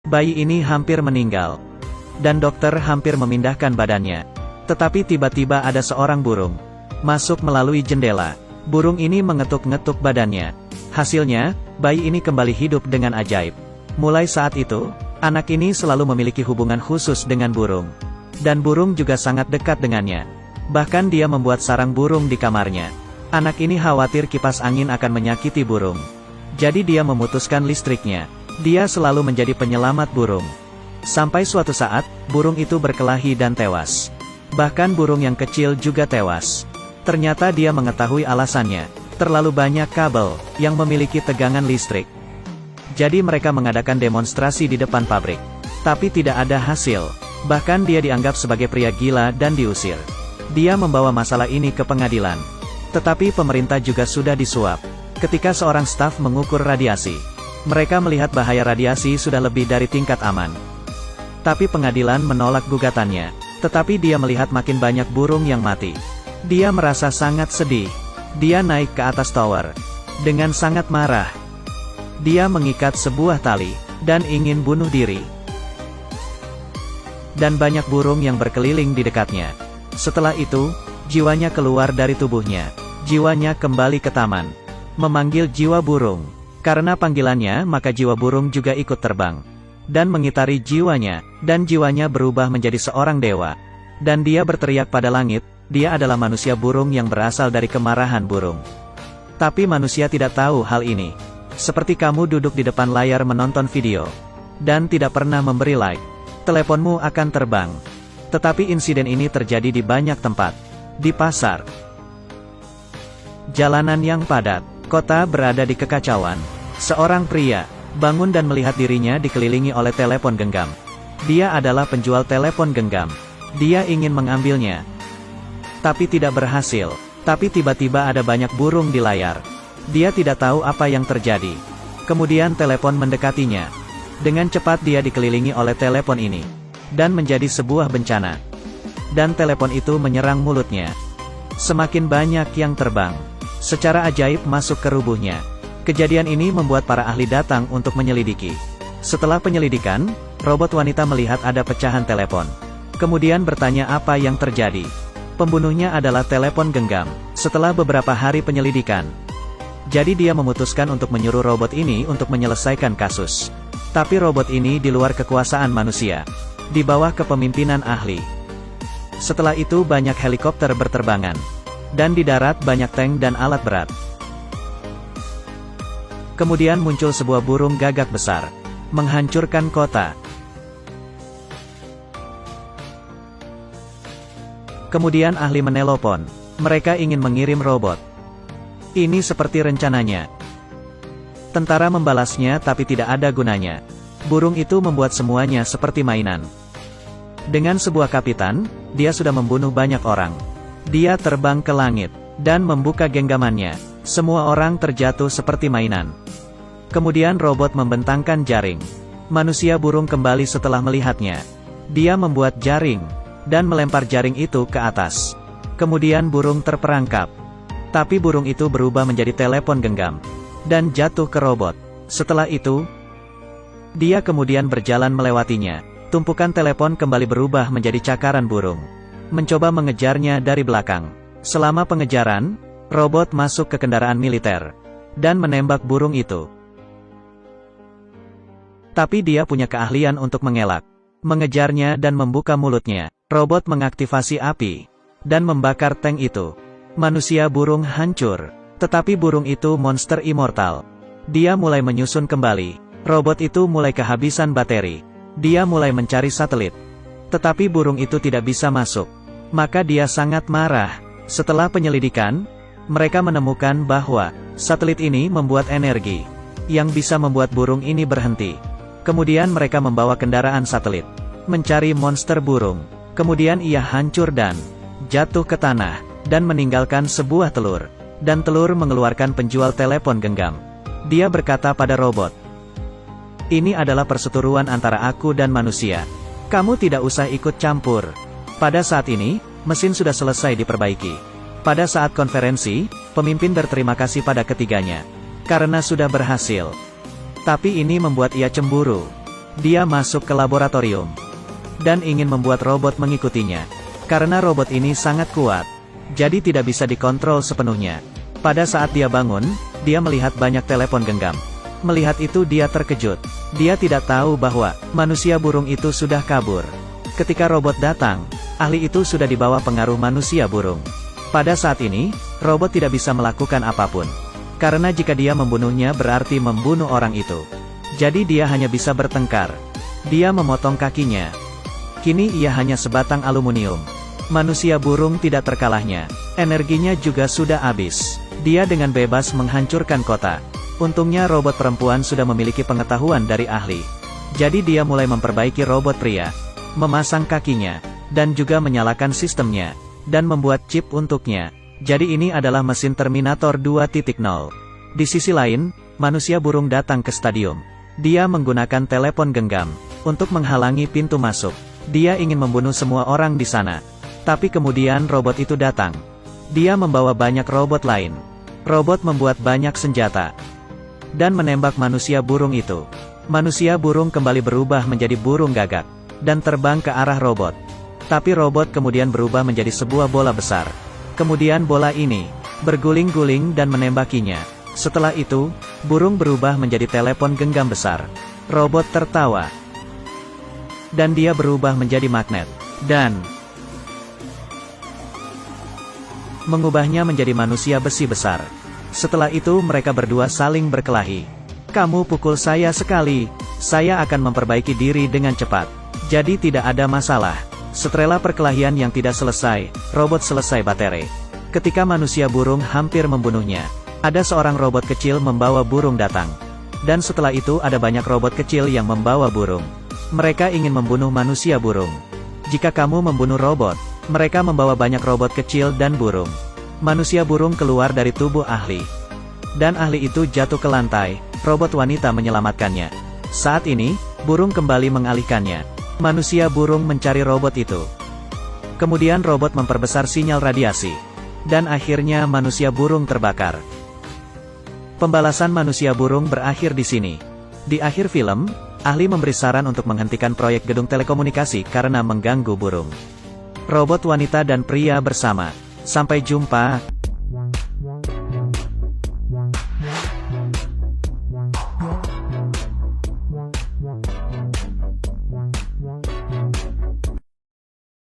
Bayi ini hampir meninggal. Dan dokter hampir memindahkan badannya. Tetapi tiba-tiba ada seorang burung masuk melalui jendela. Burung ini mengetuk-ngetuk badannya. Hasilnya, bayi ini kembali hidup dengan ajaib. Mulai saat itu, anak ini selalu memiliki hubungan khusus dengan burung. Dan burung juga sangat dekat dengannya. Bahkan dia membuat sarang burung di kamarnya. Anak ini khawatir kipas angin akan menyakiti burung. Jadi dia memutuskan listriknya. Dia selalu menjadi penyelamat burung. Sampai suatu saat, burung itu berkelahi dan tewas. Bahkan burung yang kecil juga tewas. Ternyata dia mengetahui alasannya. Terlalu banyak kabel yang memiliki tegangan listrik. Jadi mereka mengadakan demonstrasi di depan pabrik. Tapi tidak ada hasil. Bahkan dia dianggap sebagai pria gila dan diusir. Dia membawa masalah ini ke pengadilan. Tetapi pemerintah juga sudah disuap. Ketika seorang staf mengukur radiasi, mereka melihat bahaya radiasi sudah lebih dari tingkat aman. Tapi pengadilan menolak gugatannya. Tetapi dia melihat makin banyak burung yang mati. Dia merasa sangat sedih. Dia naik ke atas tower. Dengan sangat marah. Dia mengikat sebuah tali, dan ingin bunuh diri. Dan banyak burung yang berkeliling di dekatnya. Setelah itu, jiwanya keluar dari tubuhnya. Jiwanya kembali ke taman. Memanggil jiwa burung. Karena panggilannya, maka jiwa burung juga ikut terbang. Dan mengitari jiwanya, dan jiwanya berubah menjadi seorang dewa. Dan dia berteriak pada langit, dia adalah manusia burung yang berasal dari kemarahan burung. Tapi manusia tidak tahu hal ini. Seperti kamu duduk di depan layar menonton video. Dan tidak pernah memberi like. Teleponmu akan terbang. Tetapi insiden ini terjadi di banyak tempat. Di pasar. Jalanan yang padat. Kota berada di kekacauan. Seorang pria bangun dan melihat dirinya dikelilingi oleh telepon genggam. Dia adalah penjual telepon genggam. Dia ingin mengambilnya. Tapi tidak berhasil. Tapi tiba-tiba ada banyak burung di layar. Dia tidak tahu apa yang terjadi. Kemudian telepon mendekatinya. Dengan cepat dia dikelilingi oleh telepon ini. Dan menjadi sebuah bencana. Dan telepon itu menyerang mulutnya. Semakin banyak yang terbang. Secara ajaib masuk ke rubuhnya. Kejadian ini membuat para ahli datang untuk menyelidiki. Setelah penyelidikan, robot wanita melihat ada pecahan telepon. Kemudian bertanya apa yang terjadi. Pembunuhnya adalah telepon genggam. Setelah beberapa hari penyelidikan. Jadi dia memutuskan untuk menyuruh robot ini untuk menyelesaikan kasus. Tapi robot ini di luar kekuasaan manusia. Di bawah kepemimpinan ahli. Setelah itu banyak helikopter berterbangan. Dan di darat banyak tank dan alat berat. Kemudian muncul sebuah burung gagak besar. Menghancurkan kota. Kemudian ahli menelpon. Mereka ingin mengirim robot. Ini seperti rencananya. Tentara membalasnya tapi tidak ada gunanya. Burung itu membuat semuanya seperti mainan. Dengan sebuah kapitan, dia sudah membunuh banyak orang. Dia terbang ke langit, dan membuka genggamannya. Semua orang terjatuh seperti mainan. Kemudian robot membentangkan jaring. Manusia burung kembali setelah melihatnya. Dia membuat jaring, dan melempar jaring itu ke atas. Kemudian burung terperangkap. Tapi burung itu berubah menjadi telepon genggam. Dan jatuh ke robot. Setelah itu, dia kemudian berjalan melewatinya. Tumpukan telepon kembali berubah menjadi cakaran burung. Mencoba mengejarnya dari belakang. Selama pengejaran, robot masuk ke kendaraan militer. Dan menembak burung itu. Tapi dia punya keahlian untuk mengelak. Mengejarnya dan membuka mulutnya. Robot mengaktifasi api. Dan membakar tank itu. Manusia burung hancur. Tetapi burung itu monster immortal. Dia mulai menyusun kembali. Robot itu mulai kehabisan bateri. Dia mulai mencari satelit. Tetapi burung itu tidak bisa masuk. Maka dia sangat marah. Setelah penyelidikan, mereka menemukan bahwa satelit ini membuat energi yang bisa membuat burung ini berhenti. Kemudian mereka membawa kendaraan satelit mencari monster burung. Kemudian ia hancur dan jatuh ke tanah dan meninggalkan sebuah telur. Dan telur mengeluarkan penjual telepon genggam. Dia berkata pada robot, "Ini adalah perseteruan antara aku dan manusia. Kamu tidak usah ikut campur." Pada saat ini, mesin sudah selesai diperbaiki. Pada saat konferensi, pemimpin berterima kasih pada ketiganya. Karena sudah berhasil. Tapi ini membuat ia cemburu. Dia masuk ke laboratorium dan ingin membuat robot mengikutinya. Karena robot ini sangat kuat, jadi tidak bisa dikontrol sepenuhnya. Pada saat dia bangun, dia melihat banyak telepon genggam. Melihat itu dia terkejut. Dia tidak tahu bahwa manusia burung itu sudah kabur. Ketika robot datang, ahli itu sudah di bawah pengaruh manusia burung. Pada saat ini, robot tidak bisa melakukan apapun. Karena jika dia membunuhnya berarti membunuh orang itu. Jadi dia hanya bisa bertengkar. Dia memotong kakinya. Kini ia hanya sebatang aluminium. Manusia burung tidak terkalahnya. Energinya juga sudah habis. Dia dengan bebas menghancurkan kota. Untungnya robot perempuan sudah memiliki pengetahuan dari ahli. Jadi dia mulai memperbaiki robot pria. Memasang kakinya. Dan juga menyalakan sistemnya. Dan membuat chip untuknya. Jadi ini adalah mesin Terminator 2.0. Di sisi lain, manusia burung datang ke stadium. Dia menggunakan telepon genggam untuk menghalangi pintu masuk. Dia ingin membunuh semua orang di sana. Tapi kemudian robot itu datang. Dia membawa banyak robot lain. Robot membuat banyak senjata dan menembak manusia burung itu. Manusia burung kembali berubah menjadi burung gagak dan terbang ke arah robot. Tapi robot kemudian berubah menjadi sebuah bola besar. Kemudian bola ini berguling-guling dan menembakinya. Setelah itu, burung berubah menjadi telepon genggam besar. Robot tertawa. Dan dia berubah menjadi magnet. Dan mengubahnya menjadi manusia besi besar. Setelah itu mereka berdua saling berkelahi. Kamu pukul saya sekali, saya akan memperbaiki diri dengan cepat. Jadi tidak ada masalah. Setelah perkelahian yang tidak selesai, robot selesai baterai. Ketika manusia burung hampir membunuhnya, ada seorang robot kecil membawa burung datang. Dan setelah itu ada banyak robot kecil yang membawa burung. Mereka ingin membunuh manusia burung. Jika kamu membunuh robot, mereka membawa banyak robot kecil dan burung. Manusia burung keluar dari tubuh ahli. Dan ahli itu jatuh ke lantai, robot wanita menyelamatkannya. Saat ini, burung kembali mengalihkannya. Manusia burung mencari robot itu. Kemudian robot memperbesar sinyal radiasi. Dan akhirnya manusia burung terbakar. Pembalasan manusia burung berakhir di sini. Di akhir film, ahli memberi saran untuk menghentikan proyek gedung telekomunikasi karena mengganggu burung. Robot wanita dan pria bersama. Sampai jumpa.